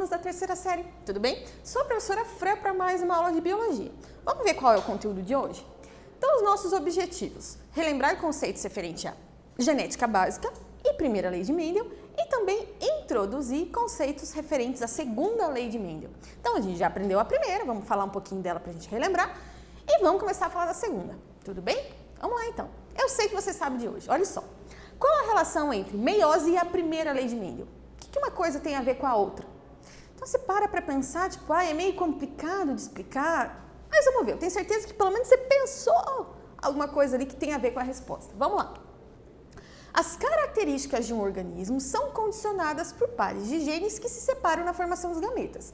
alunos da terceira série, tudo bem? Sou a professora Fran para mais uma aula de Biologia. Vamos ver qual é o conteúdo de hoje? Então, os nossos objetivos: relembrar conceitos referentes à genética básica e primeira lei de Mendel e também introduzir conceitos referentes à segunda lei de Mendel. Então, a gente já aprendeu a primeira, vamos falar um pouquinho dela para a gente relembrar e vamos começar a falar da segunda, tudo bem? Vamos lá então. Eu sei que você sabe de hoje, olha só. Qual a relação entre meiose e a primeira lei de Mendel? O que uma coisa tem a ver com a outra? Então você para pensar, tipo, é meio complicado de explicar, mas vamos ver, eu tenho certeza que pelo menos você pensou alguma coisa ali que tem a ver com a resposta. Vamos lá. As características de um organismo são condicionadas por pares de genes que se separam na formação dos gametas.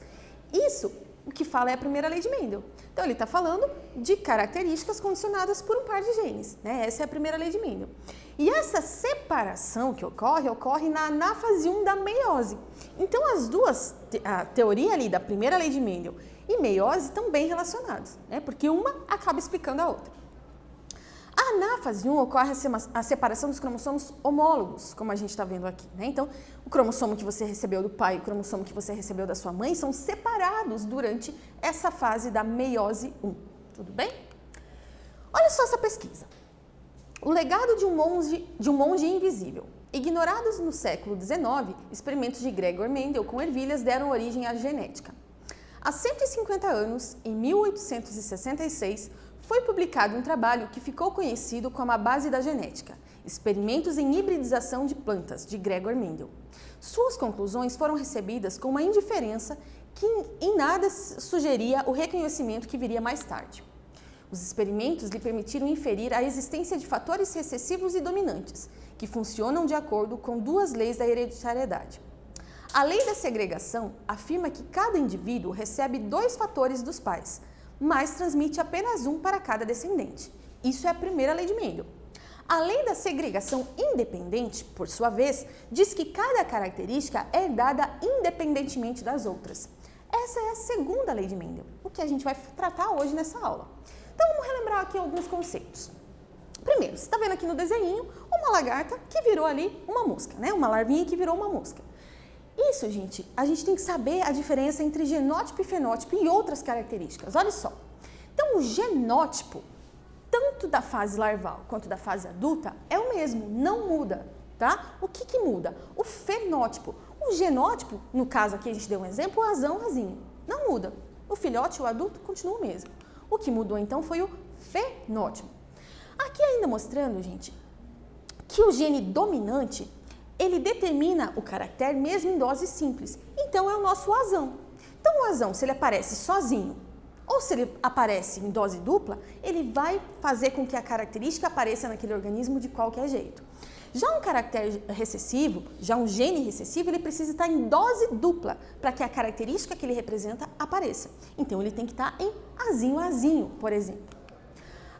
Isso, o que fala é a primeira lei de Mendel. Então ele está falando de características condicionadas por um par de genes, né? Essa é a primeira lei de Mendel. E essa separação que ocorre na anáfase 1 da meiose. Então as duas, a teoria ali da primeira lei de Mendel e meiose estão bem relacionadas, né? Porque uma acaba explicando a outra. A anáfase 1 ocorre a separação dos cromossomos homólogos, como a gente está vendo aqui, né? Então, o cromossomo que você recebeu do pai e o cromossomo que você recebeu da sua mãe são separados durante essa fase da meiose 1, tudo bem? Olha só essa pesquisa. O legado de um monge invisível. Ignorados no século XIX, experimentos de Gregor Mendel com ervilhas deram origem à genética. Há 150 anos, em 1866, foi publicado um trabalho que ficou conhecido como a base da genética, Experimentos em Hibridização de Plantas, de Gregor Mendel. Suas conclusões foram recebidas com uma indiferença que em nada sugeria o reconhecimento que viria mais tarde. Os experimentos lhe permitiram inferir a existência de fatores recessivos e dominantes, que funcionam de acordo com duas leis da hereditariedade. A lei da segregação afirma que cada indivíduo recebe 2 fatores dos pais, mas transmite apenas um para cada descendente. Isso é a primeira lei de Mendel. A lei da segregação independente, por sua vez, diz que cada característica é herdada independentemente das outras. Essa é a segunda lei de Mendel, o que a gente vai tratar hoje nessa aula. Então, vamos relembrar aqui alguns conceitos. Primeiro, você está vendo aqui no desenho uma lagarta que virou ali uma mosca, né? Uma larvinha que virou uma mosca. Isso, gente, a gente tem que saber a diferença entre genótipo e fenótipo e outras características. Olha só. Então, o genótipo, tanto da fase larval quanto da fase adulta, é o mesmo, não muda, tá? O que muda? O fenótipo. O genótipo, no caso aqui a gente deu um exemplo, o azão, azinho, não muda. O filhote, o adulto, continua o mesmo. O que mudou então foi o fenótipo. Aqui ainda mostrando, gente, que o gene dominante, ele determina o caractere mesmo em dose simples. Então, é o nosso azão. Então, o azão, se ele aparece sozinho ou se ele aparece em dose dupla, ele vai fazer com que a característica apareça naquele organismo de qualquer jeito. Já um caractere recessivo, já um gene recessivo, ele precisa estar em dose dupla para que a característica que ele representa apareça. Então, ele tem que estar em azinho, por exemplo.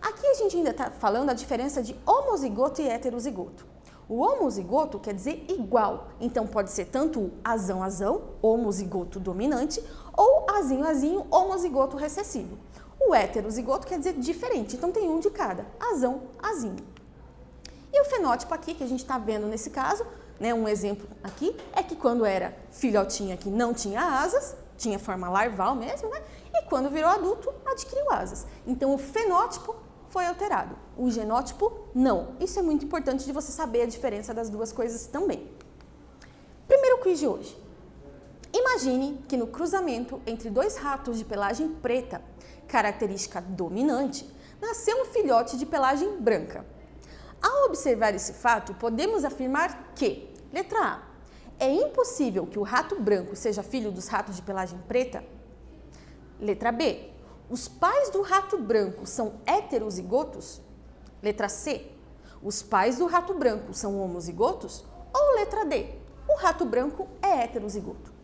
Aqui a gente ainda está falando a diferença de homozigoto e heterozigoto. O homozigoto quer dizer igual, então pode ser tanto o azão, homozigoto dominante, ou azinho, homozigoto recessivo. O heterozigoto quer dizer diferente, então tem um de cada, azão, azinho. E o fenótipo aqui, que a gente está vendo nesse caso, né, um exemplo aqui, é que quando era filhotinho aqui não tinha asas, tinha forma larval mesmo, né? E quando virou adulto, adquiriu asas. Então o fenótipo foi alterado. O genótipo, não. Isso é muito importante de você saber a diferença das duas coisas também. Primeiro quiz de hoje. Imagine que no cruzamento entre 2 ratos de pelagem preta, característica dominante, nasceu um filhote de pelagem branca. Ao observar esse fato, podemos afirmar que, letra A, é impossível que o rato branco seja filho dos ratos de pelagem preta? Letra B, os pais do rato branco são heterozigotos? Letra C, os pais do rato branco são homozigotos? Ou letra D, o rato branco é heterozigoto?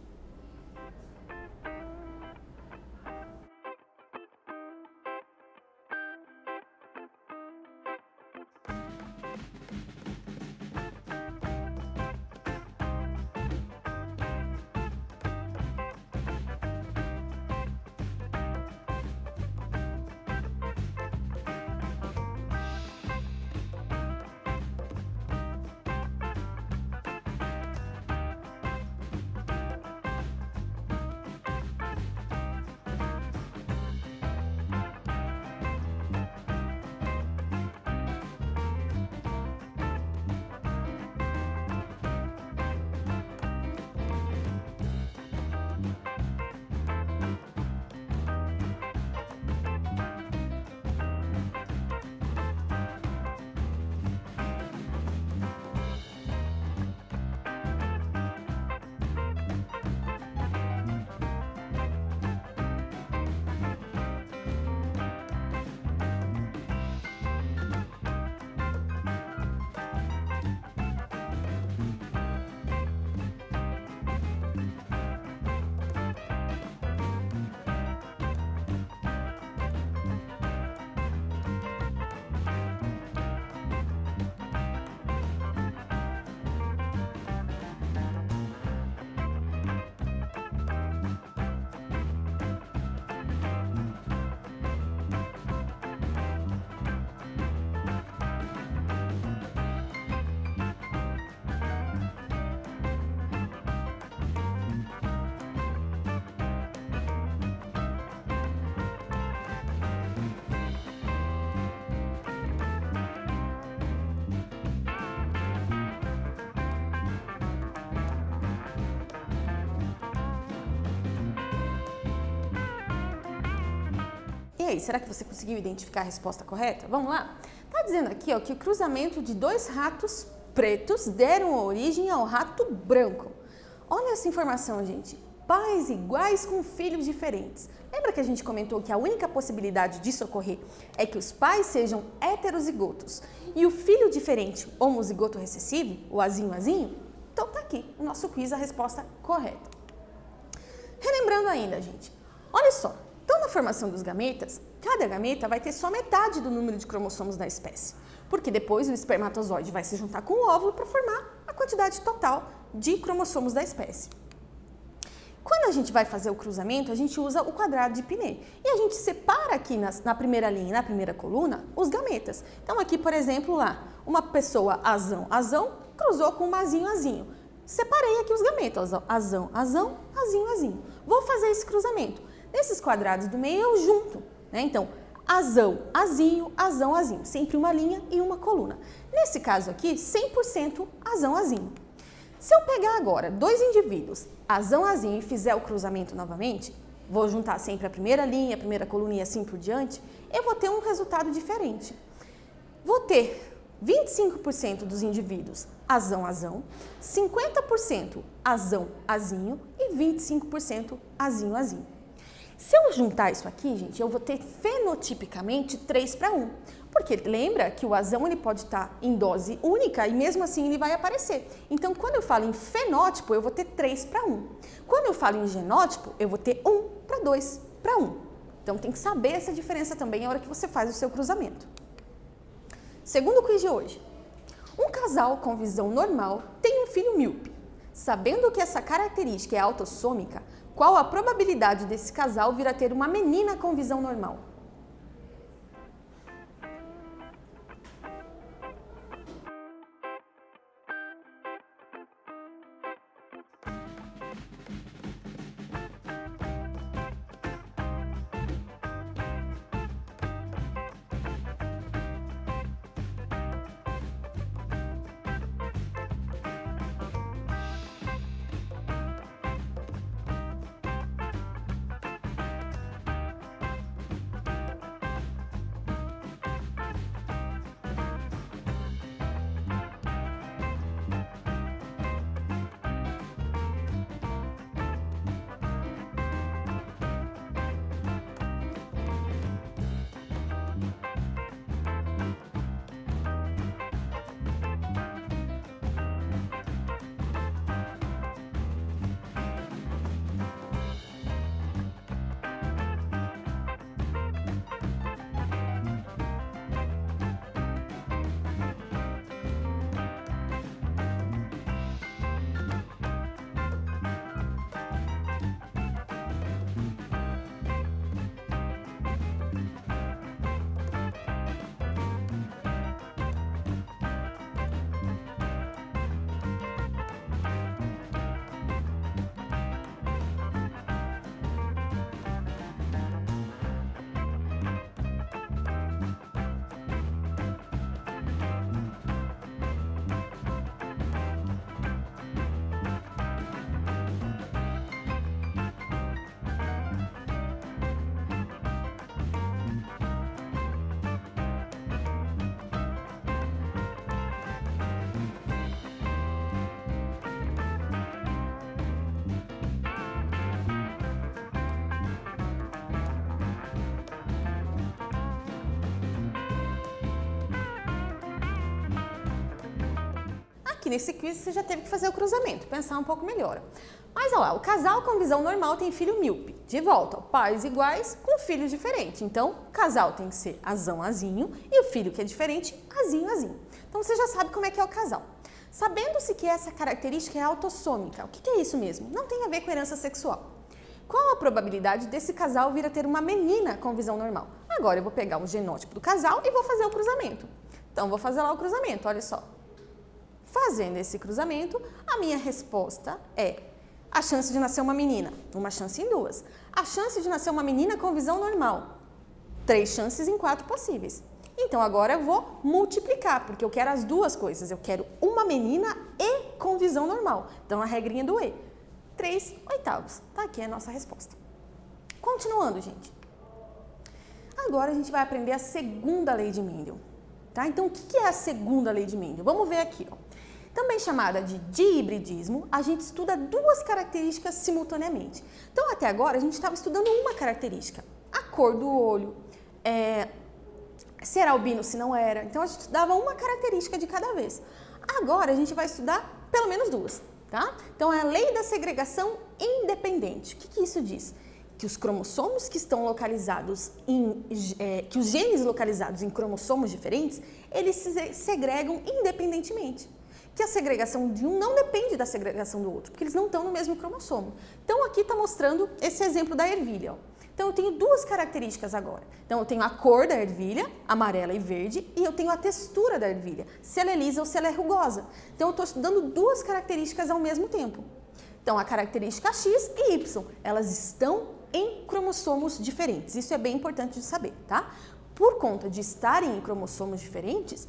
E aí, será que você conseguiu identificar a resposta correta? Vamos lá? Tá dizendo aqui, ó, que o cruzamento de 2 ratos pretos deram origem ao rato branco. Olha essa informação, gente. Pais iguais com filhos diferentes. Lembra que a gente comentou que a única possibilidade disso ocorrer é que os pais sejam heterozigotos e o filho diferente, homozigoto recessivo, o azinho? Então tá aqui, o nosso quiz, a resposta correta. Relembrando ainda, gente, olha só, então na formação dos gametas, cada gameta vai ter só metade do número de cromossomos da espécie, porque depois o espermatozoide vai se juntar com o óvulo para formar a quantidade total de cromossomos da espécie. Quando a gente vai fazer o cruzamento, a gente usa o quadrado de Pinet. E a gente separa aqui na primeira linha e na primeira coluna os gametas. Então aqui, por exemplo, lá, uma pessoa azão cruzou com um azinho. Separei aqui os gametas, ó, azão, azinho. Vou fazer esse cruzamento. Nesses quadrados do meio eu junto, né? Então, azão, azinho, sempre uma linha e uma coluna. Nesse caso aqui, 100% azão. Se eu pegar agora 2 indivíduos, azinho, e fizer o cruzamento novamente, vou juntar sempre a primeira linha, a primeira coluna e assim por diante, eu vou ter um resultado diferente. Vou ter 25% dos indivíduos azão, 50% azinho e 25% azinho. Se eu juntar isso aqui, gente, eu vou ter fenotipicamente 3:1. Porque lembra que o azão ele pode estar em dose única e mesmo assim ele vai aparecer. Então, quando eu falo em fenótipo, eu vou ter 3:1. Quando eu falo em genótipo, eu vou ter 1:2:1. Então, tem que saber essa diferença também na hora que você faz o seu cruzamento. Segundo quiz de hoje. Um casal com visão normal tem um filho míope. Sabendo que essa característica é autossômica, qual a probabilidade desse casal vir a ter uma menina com visão normal? Aqui nesse quiz você já teve que fazer o cruzamento, pensar um pouco melhor. Mas olha lá, o casal com visão normal tem filho míope. De volta, pais iguais com filhos diferentes. Então, o casal tem que ser azinho e o filho que é diferente, azinho. Então, você já sabe como é que é o casal. Sabendo-se que essa característica é autossômica, o que é isso mesmo? Não tem a ver com herança sexual. Qual a probabilidade desse casal vir a ter uma menina com visão normal? Agora eu vou pegar o genótipo do casal e vou fazer o cruzamento. Então, vou fazer lá o cruzamento, olha só. Fazendo esse cruzamento, a minha resposta é a chance de nascer uma menina, uma chance em 2. A chance de nascer uma menina com visão normal, 3 chances em 4 possíveis. Então, agora eu vou multiplicar, porque eu quero as duas coisas. Eu quero uma menina e com visão normal. Então, a regrinha do E. 3/8. Tá aqui a nossa resposta. Continuando, gente. Agora a gente vai aprender a segunda lei de Mendel. Tá? Então, o que é a segunda lei de Mendel? Vamos ver aqui. Ó. Também chamada de dihibridismo, a gente estuda duas características simultaneamente. Então, até agora, a gente estava estudando uma característica, a cor do olho, se era albino, se não era. Então, a gente estudava uma característica de cada vez. Agora, a gente vai estudar pelo menos duas. Tá? Então, é a lei da segregação independente. O que isso diz? Que os cromossomos que estão localizados que os genes localizados em cromossomos diferentes, eles se segregam independentemente. Que a segregação de um não depende da segregação do outro, porque eles não estão no mesmo cromossomo. Então, aqui está mostrando esse exemplo da ervilha. Ó. Então, eu tenho duas características agora. Então, eu tenho a cor da ervilha, amarela e verde, e eu tenho a textura da ervilha, se ela é lisa ou se ela é rugosa. Então, eu estou estudando duas características ao mesmo tempo. Então, a característica X e Y, elas estão em cromossomos diferentes. Isso é bem importante de saber, tá? Por conta de estarem em cromossomos diferentes,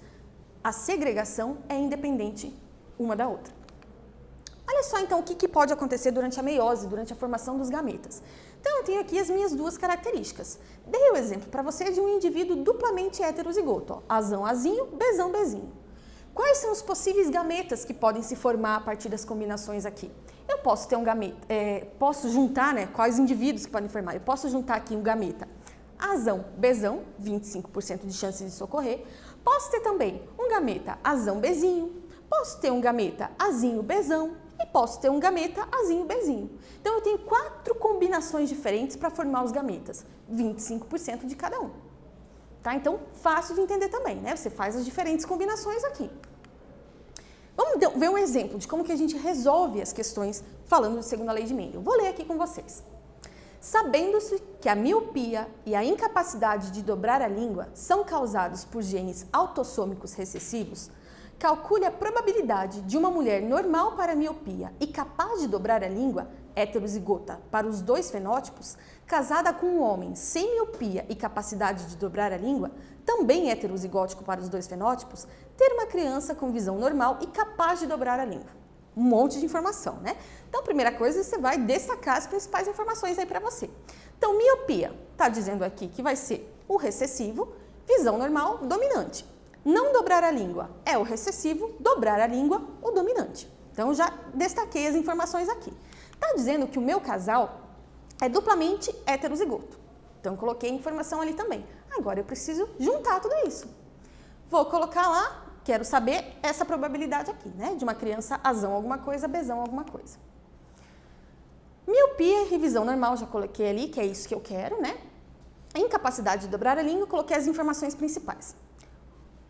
a segregação é independente uma da outra. Olha só, então, o que pode acontecer durante a meiose, durante a formação dos gametas. Então, eu tenho aqui as minhas duas características. Dei o exemplo para você de um indivíduo duplamente heterozigoto, ó, Azão, Azinho, Bezão, Bezinho. Quais são os possíveis gametas que podem se formar a partir das combinações aqui? Eu posso ter um gameta, posso juntar, né, quais indivíduos que podem formar? Eu posso juntar aqui um gameta Azão, Bezão, 25% de chance disso ocorrer. Posso ter também um gameta Azão, Bezinho. Posso ter um gameta Azinho, Bezão. E posso ter um gameta Azinho, Bezinho. Então, eu tenho 4 combinações diferentes para formar os gametas, 25% de cada um. Tá? Então, fácil de entender também, né? Você faz as diferentes combinações aqui. Vamos ver um exemplo de como que a gente resolve as questões falando de segunda lei de Mendel. Vou ler aqui com vocês. Sabendo-se que a miopia e a incapacidade de dobrar a língua são causados por genes autossômicos recessivos, calcule a probabilidade de uma mulher normal para a miopia e capaz de dobrar a língua, heterozigota, para os dois fenótipos, casada com um homem sem miopia e capacidade de dobrar a língua, também heterozigótico para os dois fenótipos, ter uma criança com visão normal e capaz de dobrar a língua. Um monte de informação, né? Então, a primeira coisa, você vai destacar as principais informações aí para você. Então, miopia, está dizendo aqui que vai ser o recessivo, visão normal, dominante. Não dobrar a língua é o recessivo, dobrar a língua, o dominante. Então, já destaquei as informações aqui. Está dizendo que o meu casal é duplamente heterozigoto. Então, coloquei informação ali também. Agora, eu preciso juntar tudo isso. Vou colocar lá, quero saber essa probabilidade aqui, né? De uma criança azão alguma coisa, bezão alguma coisa. Miopia e visão normal, já coloquei ali, que é isso que eu quero, né? Incapacidade de dobrar a língua, coloquei as informações principais.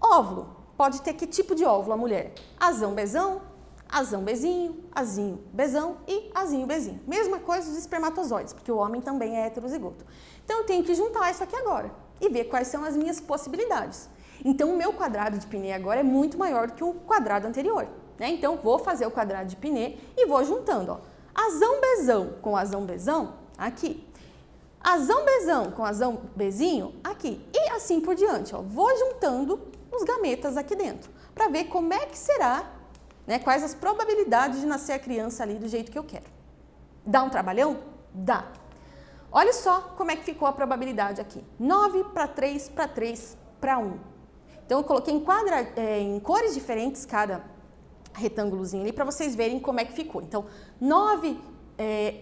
Óvulo, pode ter que tipo de óvulo a mulher? Azão, bezão, azão, bezinho, azinho, bezão e azinho, bezinho. Mesma coisa dos espermatozoides, porque o homem também é heterozigoto. Então, eu tenho que juntar isso aqui agora e ver quais são as minhas possibilidades. Então, o meu quadrado de Pinet agora é muito maior do que o quadrado anterior, né? Então, vou fazer o quadrado de Pinet e vou juntando, ó. Azão, bezão com azão, bezão, aqui. Azão, bezão com azão, bezinho, aqui. E assim por diante, ó. Vou juntando os gametas aqui dentro, para ver como é que será, né? Quais as probabilidades de nascer a criança ali do jeito que eu quero. Dá um trabalhão? Dá. Olha só como é que ficou a probabilidade aqui. 9 para 3 para 3 para 1. Então, eu coloquei em cores diferentes cada retângulozinho ali para vocês verem como é que ficou. Então, 9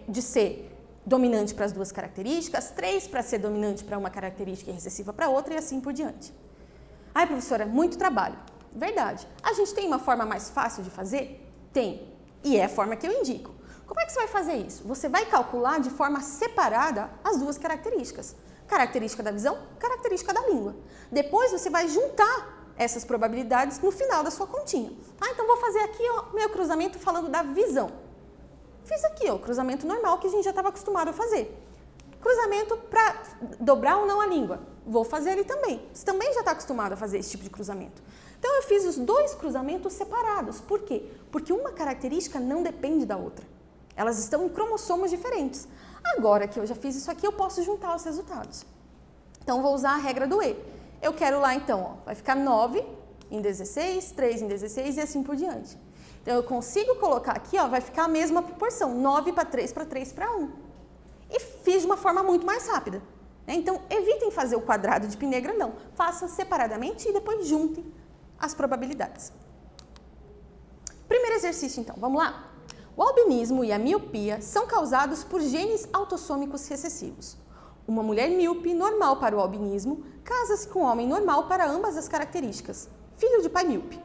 de ser dominante para as duas características, 3 para ser dominante para uma característica e recessiva para outra e assim por diante. Ai, professora, muito trabalho. Verdade. A gente tem uma forma mais fácil de fazer? Tem. E é a forma que eu indico. Como é que você vai fazer isso? Você vai calcular de forma separada as duas características. Característica da visão, característica da língua. Depois você vai juntar essas probabilidades no final da sua continha. Então vou fazer aqui o meu cruzamento falando da visão. Fiz aqui o cruzamento normal que a gente já estava acostumado a fazer. Cruzamento para dobrar ou não a língua. Vou fazer ele também. Você também já está acostumado a fazer esse tipo de cruzamento. Então eu fiz os dois cruzamentos separados. Por quê? Porque uma característica não depende da outra. Elas estão em cromossomos diferentes. Agora que eu já fiz isso aqui, eu posso juntar os resultados. Então, vou usar a regra do E. Eu quero lá, então, ó, vai ficar 9 em 16, 3 em 16 e assim por diante. Então, eu consigo colocar aqui, ó, vai ficar a mesma proporção, 9 para 3 para 3 para 1. E fiz de uma forma muito mais rápida. Então, evitem fazer o quadrado de pi negra, não. Façam separadamente e depois juntem as probabilidades. Primeiro exercício, então. Vamos lá? O albinismo e a miopia são causados por genes autossômicos recessivos. Uma mulher míope normal para o albinismo casa-se com um homem normal para ambas as características, filho de pai míope.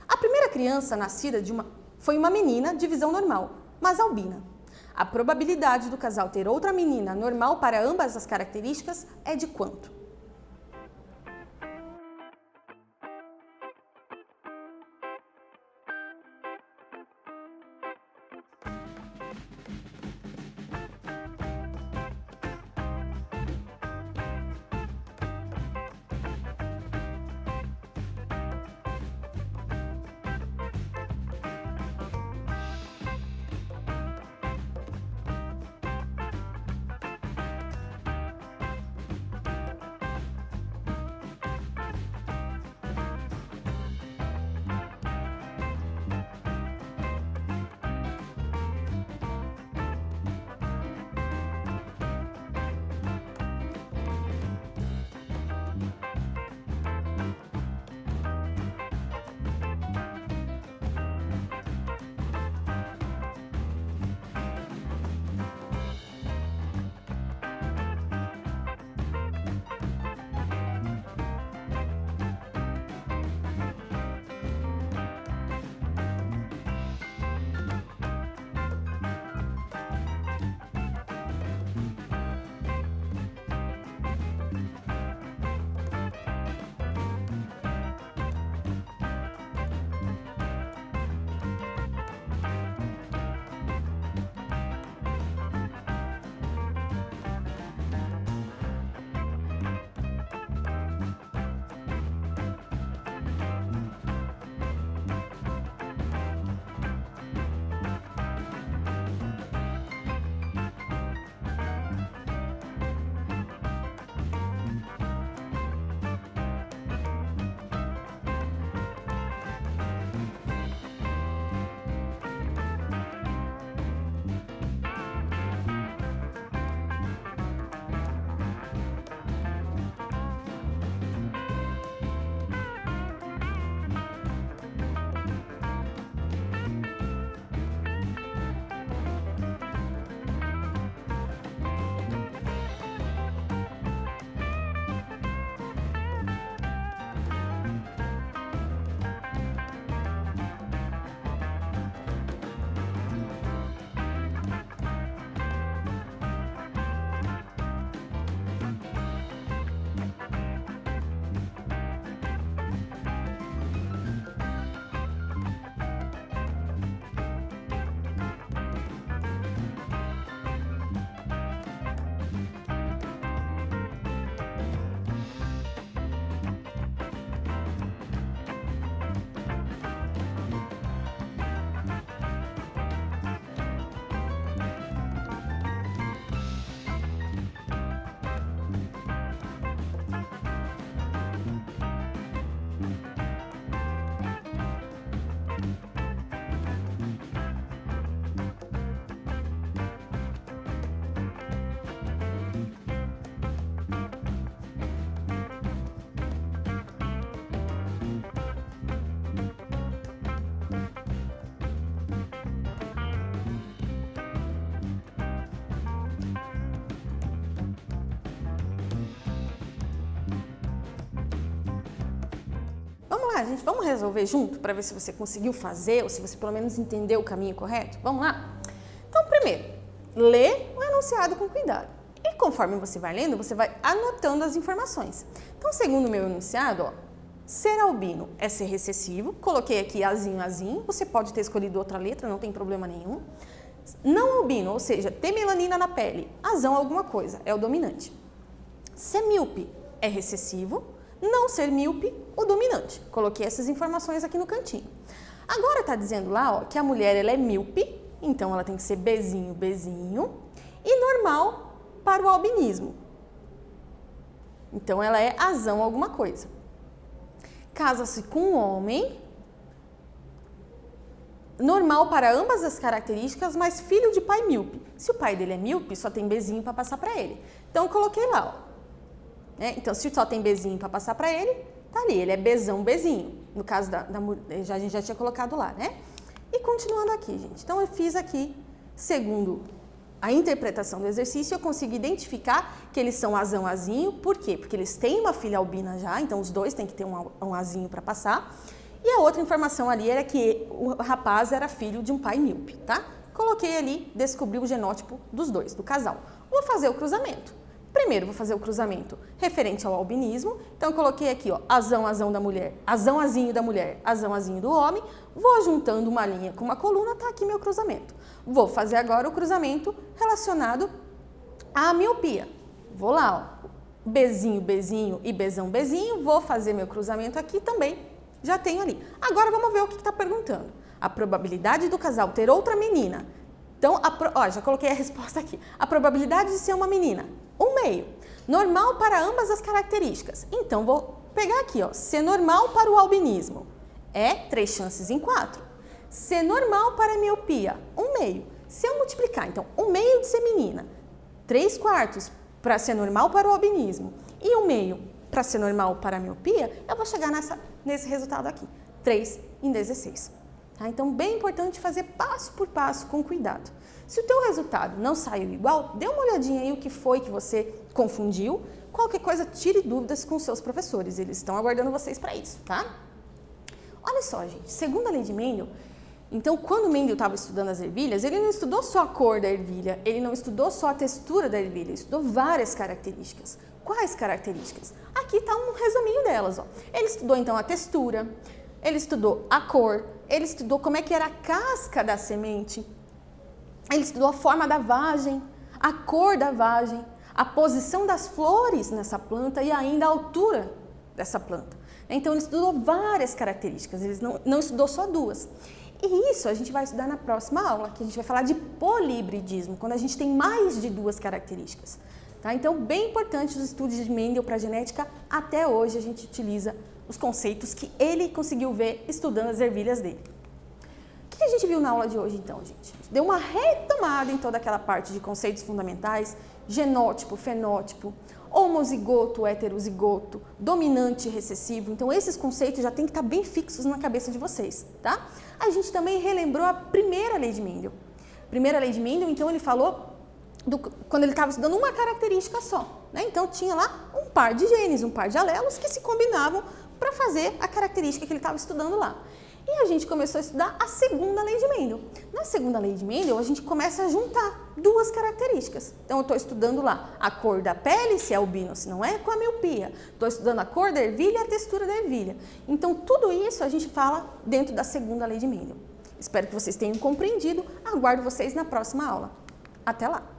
A primeira criança nascida foi uma menina de visão normal, mas albina. A probabilidade do casal ter outra menina normal para ambas as características é de quanto? Vamos lá, gente, vamos resolver junto para ver se você conseguiu fazer ou se você pelo menos entendeu o caminho correto? Vamos lá? Então, primeiro, lê o enunciado com cuidado. E conforme você vai lendo, você vai anotando as informações. Então, segundo o meu enunciado, ó, ser albino é ser recessivo. Coloquei aqui azinho, azinho. Você pode ter escolhido outra letra, não tem problema nenhum. Não albino, ou seja, ter melanina na pele, azão alguma coisa, é o dominante. Ser míope é recessivo. Não ser míope, o dominante. Coloquei essas informações aqui no cantinho. Agora tá dizendo lá, ó, que a mulher ela é míope, então ela tem que ser Bzinho, Bzinho, e normal para o albinismo. Então ela é azão alguma coisa. Casa-se com um homem, normal para ambas as características, mas filho de pai míope. Se o pai dele é míope, só tem Bzinho para passar para ele. Então Então, eu coloquei lá, ó. Então, se só tem Bzinho para passar para ele, tá ali, ele é Bzão, Bzinho. No caso a gente já tinha colocado lá, né? E continuando aqui, gente. Então, eu fiz aqui, segundo a interpretação do exercício, eu consigo identificar que eles são azão, azinho. Por quê? Porque eles têm uma filha albina já, então os dois têm que ter um azinho para passar. E a outra informação ali era que o rapaz era filho de um pai míope, tá? Coloquei ali, descobri o genótipo dos dois, do casal. Vou fazer o cruzamento. Primeiro, vou fazer o cruzamento referente ao albinismo. Então, eu coloquei aqui, ó, azão, azão da mulher, azão, azinho da mulher, azão, azinho do homem. Vou juntando uma linha com uma coluna, tá aqui meu cruzamento. Vou fazer agora o cruzamento relacionado à miopia. Vou lá, ó, Bzinho, Bzinho e Bzão, Bzinho. Vou fazer meu cruzamento aqui também. Já tenho ali. Agora, vamos ver o que está perguntando. A probabilidade do casal ter outra menina. Então, já coloquei a resposta aqui. A probabilidade de ser uma menina, 1/2. Normal para ambas as características. Então, vou pegar aqui, ó. Ser normal para o albinismo é 3 chances em 4. Ser normal para a miopia, 1/2. Se eu multiplicar, então, 1/2 de ser menina, 3/4 para ser normal para o albinismo e 1/2 para ser normal para a miopia, eu vou chegar nesse resultado aqui, 3 em 16. Tá? Então, bem importante fazer passo por passo, com cuidado. Se o teu resultado não saiu igual, dê uma olhadinha aí o que foi que você confundiu. Qualquer coisa, tire dúvidas com seus professores, eles estão aguardando vocês para isso, tá? Olha só, gente, segundo a lei de Mendel, então, quando Mendel estava estudando as ervilhas, ele não estudou só a cor da ervilha, ele não estudou só a textura da ervilha, ele estudou várias características. Quais características? Aqui está um resuminho delas, ó. Ele estudou, então, a textura, ele estudou a cor, ele estudou como é que era a casca da semente, ele estudou a forma da vagem, a cor da vagem, a posição das flores nessa planta e ainda a altura dessa planta. Então, ele estudou várias características, ele não estudou só 2. E isso a gente vai estudar na próxima aula, que a gente vai falar de polihibridismo, quando a gente tem mais de 2 características. Tá? Então, bem importante os estudos de Mendel para a genética, até hoje a gente utiliza os conceitos que ele conseguiu ver estudando as ervilhas dele. O que a gente viu na aula de hoje, então, gente? Deu uma retomada em toda aquela parte de conceitos fundamentais, genótipo, fenótipo, homozigoto, heterozigoto, dominante e recessivo. Então, esses conceitos já tem que estar bem fixos na cabeça de vocês, tá? A gente também relembrou a primeira lei de Mendel. Primeira lei de Mendel, então, ele falou quando ele estava estudando uma característica só, né? Então, tinha lá um par de genes, um par de alelos que se combinavam para fazer a característica que ele estava estudando lá. E a gente começou a estudar a segunda lei de Mendel. Na segunda lei de Mendel, a gente começa a juntar 2 características. Então, eu estou estudando lá a cor da pele, se é albino, se não é, com a miopia. Estou estudando a cor da ervilha e a textura da ervilha. Então, tudo isso a gente fala dentro da segunda lei de Mendel. Espero que vocês tenham compreendido. Aguardo vocês na próxima aula. Até lá!